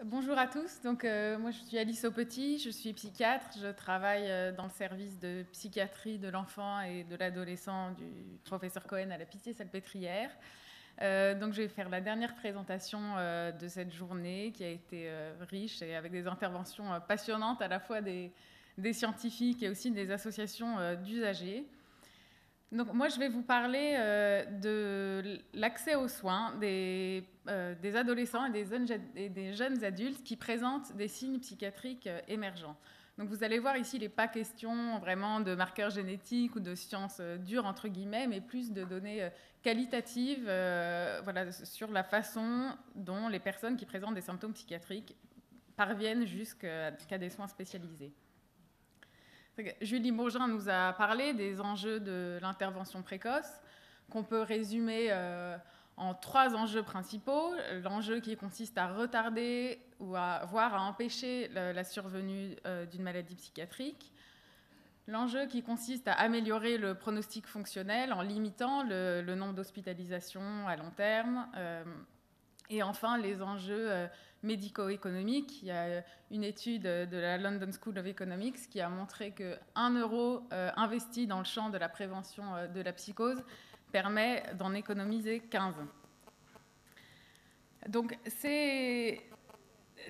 Bonjour à tous, moi je suis Alice Aupetit, je suis psychiatre, je travaille dans le service de psychiatrie de l'enfant et de l'adolescent du professeur Cohen à la Pitié-Salpêtrière. Donc je vais faire la dernière présentation de cette journée qui a été riche et avec des interventions passionnantes à la fois des scientifiques et aussi des associations d'usagers. Donc moi, je vais vous parler de l'accès aux soins des adolescents et des jeunes adultes qui présentent des signes psychiatriques émergents. Donc vous allez voir ici, il n'est pas question vraiment de marqueurs génétiques ou de sciences dures, entre guillemets, mais plus de données qualitatives voilà, sur la façon dont les personnes qui présentent des symptômes psychiatriques parviennent jusqu'à des soins spécialisés. Julie Bourgin nous a parlé des enjeux de l'intervention précoce, qu'on peut résumer en 3 enjeux principaux. L'enjeu qui consiste à retarder ou voire à empêcher la survenue d'une maladie psychiatrique. L'enjeu qui consiste à améliorer le pronostic fonctionnel en limitant le nombre d'hospitalisations à long terme. Et enfin, les enjeux médico-économiques. Il y a une étude de la London School of Economics qui a montré que 1 euro investi dans le champ de la prévention de la psychose permet d'en économiser 15. Donc,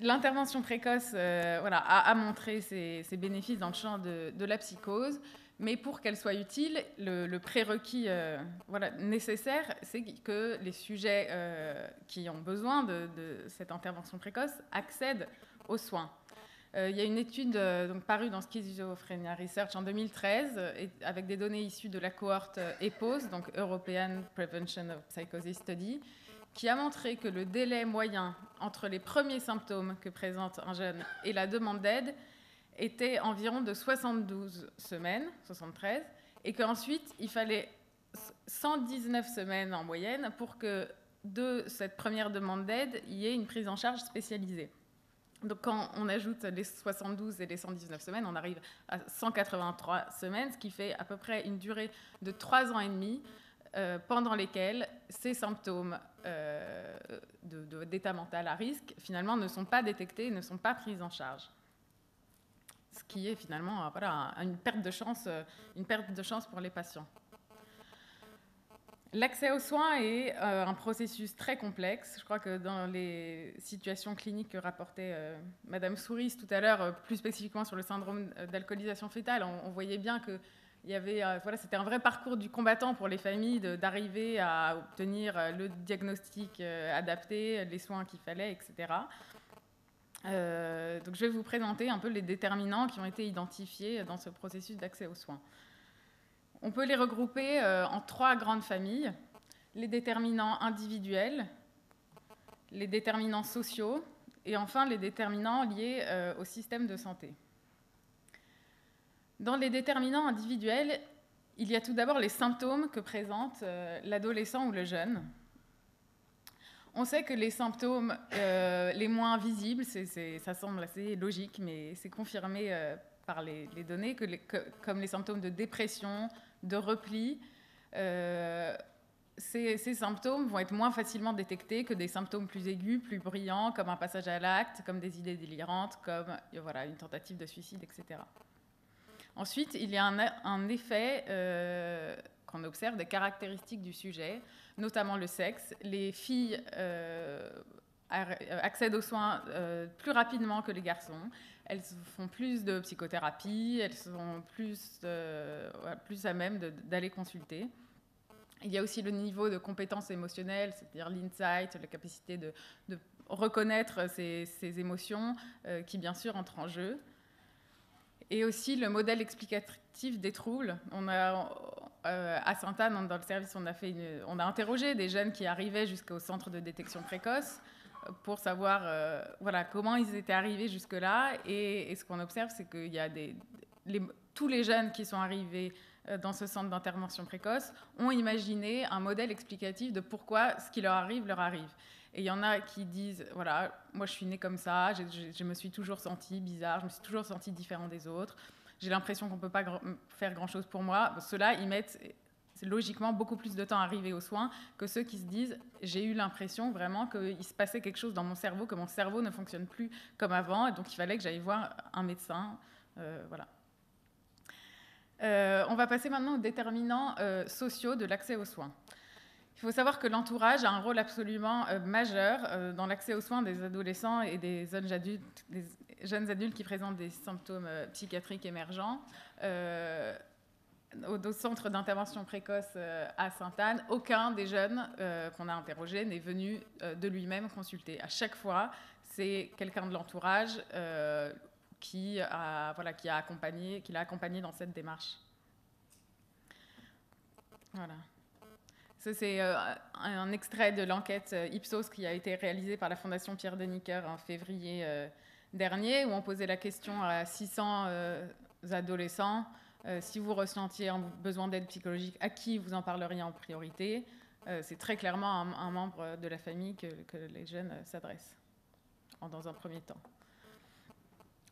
l'intervention précoce voilà, a montré ses bénéfices dans le champ de la psychose. Mais pour qu'elle soit utile, le prérequis voilà, nécessaire, c'est que les sujets qui ont besoin de cette intervention précoce accèdent aux soins. Il y a une étude donc, parue dans Schizophrenia Research en 2013 avec des données issues de la cohorte EPOS, donc European Prevention of Psychosis Study, qui a montré que le délai moyen entre les premiers symptômes que présente un jeune et la demande d'aide était environ de 72 semaines, 73, et qu'ensuite, il fallait 119 semaines en moyenne pour que de cette première demande d'aide, il y ait une prise en charge spécialisée. Donc quand on ajoute les 72 et les 119 semaines, on arrive à 183 semaines, ce qui fait à peu près une durée de 3 ans et demi pendant lesquels ces symptômes d'état mental à risque, finalement, ne sont pas détectés, ne sont pas pris en charge. Ce qui est finalement voilà, une perte de chance pour les patients. L'accès aux soins est un processus très complexe. Je crois que dans les situations cliniques que rapportait Madame Souris tout à l'heure, plus spécifiquement sur le syndrome d'alcoolisation fœtale, on voyait bien que voilà, c'était un vrai parcours du combattant pour les familles d'arriver à obtenir le diagnostic adapté, les soins qu'il fallait, etc. Donc je vais vous présenter un peu les déterminants qui ont été identifiés dans ce processus d'accès aux soins. On peut les regrouper en 3 grandes familles. Les déterminants individuels, les déterminants sociaux et enfin les déterminants liés au système de santé. Dans les déterminants individuels, il y a tout d'abord les symptômes que présente l'adolescent ou le jeune. On sait que les symptômes les moins visibles, ça semble assez logique, mais c'est confirmé par les données, comme les symptômes de dépression, de repli, ces symptômes vont être moins facilement détectés que des symptômes plus aigus, plus brillants, comme un passage à l'acte, comme des idées délirantes, comme voilà, une tentative de suicide, etc. Ensuite, il y a un effet qu'on observe des caractéristiques du sujet, notamment le sexe. Les filles accèdent aux soins plus rapidement que les garçons. Elles font plus de psychothérapie, elles sont plus à même d'aller consulter. Il y a aussi le niveau de compétence émotionnelle, c'est-à-dire l'insight, la capacité de reconnaître ses émotions, qui bien sûr entre en jeu. Et aussi le modèle explicatif des troubles. À Sainte-Anne, dans le service, on a interrogé des jeunes qui arrivaient jusqu'au centre de détection précoce pour savoir voilà, comment ils étaient arrivés jusque-là. Et ce qu'on observe, c'est qu'il y a tous les jeunes qui sont arrivés dans ce centre d'intervention précoce ont imaginé un modèle explicatif de pourquoi ce qui leur arrive. Et il y en a qui disent, voilà, moi je suis née comme ça, je me suis toujours sentie bizarre, je me suis toujours sentie différent des autres, j'ai l'impression qu'on ne peut pas faire grand-chose pour moi. Ceux-là, ils mettent logiquement beaucoup plus de temps à arriver aux soins que ceux qui se disent « j'ai eu l'impression vraiment qu'il se passait quelque chose dans mon cerveau, que mon cerveau ne fonctionne plus comme avant, et donc il fallait que j'aille voir un médecin. » Voilà. On va passer maintenant aux déterminants sociaux de l'accès aux soins. Il faut savoir que l'entourage a un rôle absolument majeur dans l'accès aux soins des adolescents et des jeunes adultes qui présentent des symptômes psychiatriques émergents. Au centre d'intervention précoce à Sainte-Anne, aucun des jeunes qu'on a interrogés n'est venu de lui-même consulter. À chaque fois, c'est quelqu'un de l'entourage qui l'a accompagné dans cette démarche. Voilà. Ça, c'est un extrait de l'enquête Ipsos qui a été réalisée par la Fondation Pierre Deniker en février dernier, où on posait la question à 600 adolescents si vous ressentiez un besoin d'aide psychologique, à qui vous en parleriez en priorité. C'est très clairement un membre de la famille que les jeunes s'adressent dans un premier temps.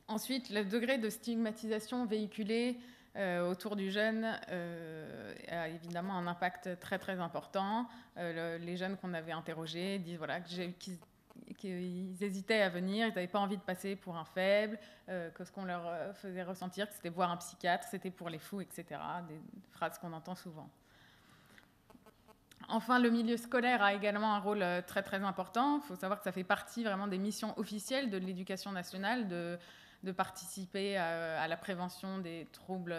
Ensuite, le degré de stigmatisation véhiculé autour du jeune a évidemment un impact très très important. Les jeunes qu'on avait interrogés disent voilà, qu'ils hésitaient à venir, ils n'avaient pas envie de passer pour un faible, que ce qu'on leur faisait ressentir, que c'était voir un psychiatre, c'était pour les fous, etc. Des phrases qu'on entend souvent. Enfin, le milieu scolaire a également un rôle très très important. Il faut savoir que ça fait partie vraiment des missions officielles de l'éducation nationale de participer à la prévention des troubles,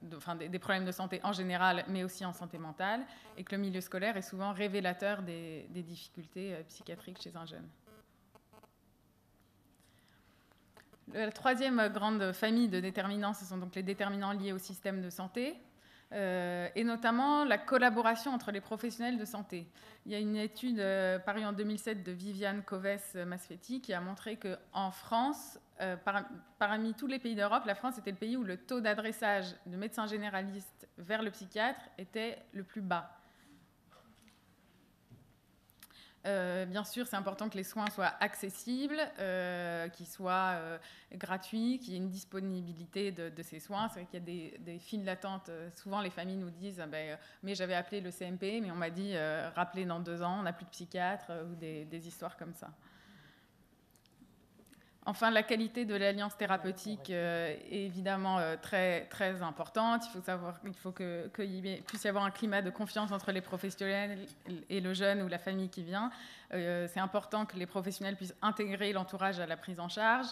des problèmes de santé en général, mais aussi en santé mentale, et que le milieu scolaire est souvent révélateur des difficultés psychiatriques chez un jeune. La troisième grande famille de déterminants, ce sont donc les déterminants liés au système de santé, et notamment la collaboration entre les professionnels de santé. Il y a une étude parue en 2007 de Viviane Coves-Masfetti qui a montré qu'en France, parmi tous les pays d'Europe, la France était le pays où le taux d'adressage de médecins généralistes vers le psychiatre était le plus bas. Bien sûr, c'est important que les soins soient accessibles, qu'ils soient gratuits, qu'il y ait une disponibilité de ces soins. C'est vrai qu'il y a des files d'attente. Souvent, les familles nous disent mais j'avais appelé le CMP, mais on m'a dit rappelez dans 2 ans, on n'a plus de psychiatre, ou des histoires comme ça. Enfin, la qualité de l'alliance thérapeutique est évidemment très, très importante. Il faut qu'il puisse y avoir un climat de confiance entre les professionnels et le jeune ou la famille qui vient. C'est important que les professionnels puissent intégrer l'entourage à la prise en charge.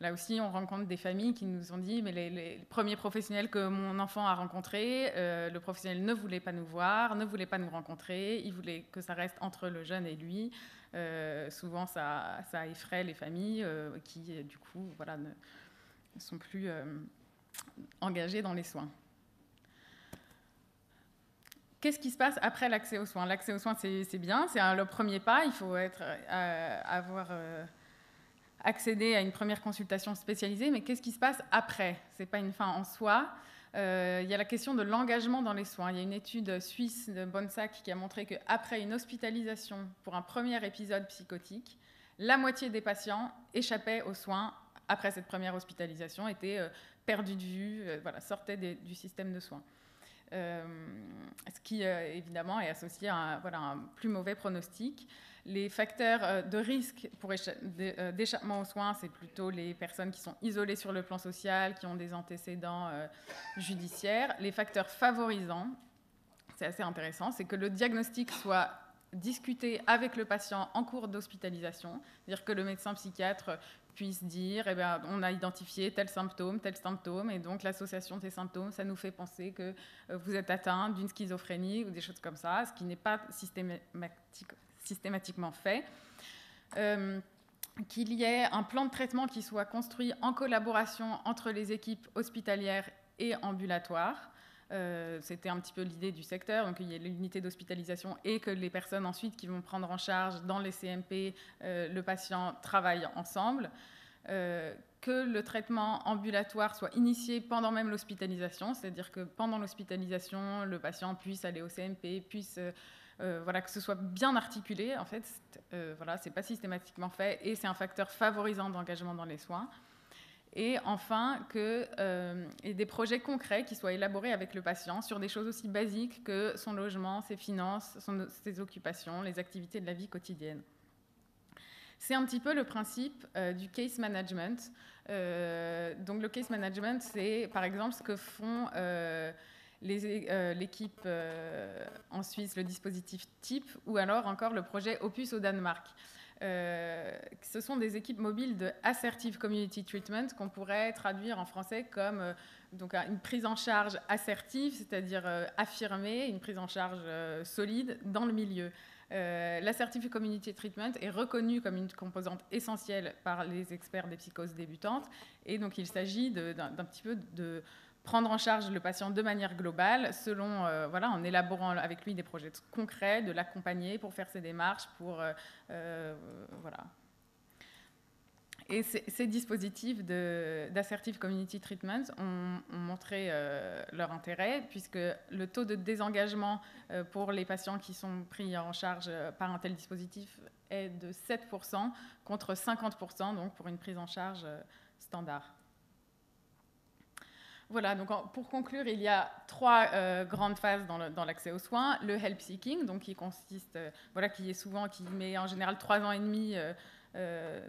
Là aussi, on rencontre des familles qui nous ont dit mais les premiers professionnels que mon enfant a rencontrés, le professionnel ne voulait pas nous voir, ne voulait pas nous rencontrer, il voulait que ça reste entre le jeune et lui. Souvent, ça effraie les familles qui, du coup, voilà, ne sont plus engagées dans les soins. Qu'est-ce qui se passe après l'accès aux soins? L'accès aux soins, c'est bien, c'est le premier pas. Il faut avoir accédé à une première consultation spécialisée, mais qu'est-ce qui se passe après? Ce n'est pas une fin en soi. Il y a la question de l'engagement dans les soins. Il y a une étude suisse de Bonsack qui a montré qu'après une hospitalisation pour un premier épisode psychotique, la moitié des patients échappaient aux soins après cette première hospitalisation, étaient perdus de vue, sortaient du système de soins. Ce qui, évidemment, est associé à un plus mauvais pronostic. Les facteurs de risque d'échappement aux soins, c'est plutôt les personnes qui sont isolées sur le plan social, qui ont des antécédents judiciaires. Les facteurs favorisants, c'est assez intéressant, c'est que le diagnostic soit discuté avec le patient en cours d'hospitalisation, c'est-à-dire que le médecin psychiatre puisse dire on a identifié tel symptôme, et donc l'association de ces symptômes, ça nous fait penser que vous êtes atteint d'une schizophrénie ou des choses comme ça, ce qui n'est pas systématiquement fait. Qu'il y ait un plan de traitement qui soit construit en collaboration entre les équipes hospitalières et ambulatoires. C'était un petit peu l'idée du secteur, donc il y a l'unité d'hospitalisation et que les personnes ensuite qui vont prendre en charge dans les CMP le patient travaillent ensemble, que le traitement ambulatoire soit initié pendant même l'hospitalisation, c'est-à-dire que pendant l'hospitalisation, le patient puisse aller au CMP, puisse que ce soit bien articulé. En fait, c'est pas systématiquement fait et c'est un facteur favorisant d'engagement dans les soins. Et enfin, et des projets concrets qui soient élaborés avec le patient sur des choses aussi basiques que son logement, ses finances, ses occupations, les activités de la vie quotidienne. C'est un petit peu le principe du case management. Donc le case management, c'est par exemple ce que font l'équipe en Suisse, le dispositif TIP, ou alors encore le projet Opus au Danemark. Ce sont des équipes mobiles de Assertive Community Treatment qu'on pourrait traduire en français comme donc une prise en charge assertive, c'est-à-dire affirmée, une prise en charge solide dans le milieu. L'Assertive Community Treatment est reconnue comme une composante essentielle par les experts des psychoses débutantes, et donc il s'agit d'un petit peu de prendre en charge le patient de manière globale, en élaborant avec lui des projets concrets, de l'accompagner pour faire ses démarches, voilà. Et ces dispositifs d'assertive community treatment ont montré leur intérêt, puisque le taux de désengagement pour les patients qui sont pris en charge par un tel dispositif est de 7%, contre 50% donc pour une prise en charge standard. Voilà, donc pour conclure, il y a 3 grandes phases dans l'accès aux soins. Le help seeking, donc qui consiste, qui met en général 3 ans et demi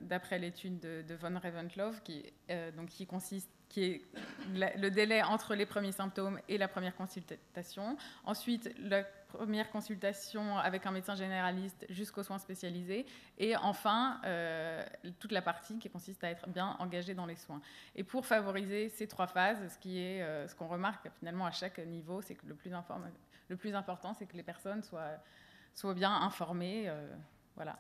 d'après l'étude de von Reventlow, qui est le délai entre les premiers symptômes et la première consultation. Ensuite, la première consultation avec un médecin généraliste jusqu'aux soins spécialisés. Et enfin, toute la partie qui consiste à être bien engagé dans les soins. Et pour favoriser ces 3 phases, ce qu'on remarque finalement à chaque niveau, c'est que le plus important, c'est que les personnes soient bien informées. Voilà.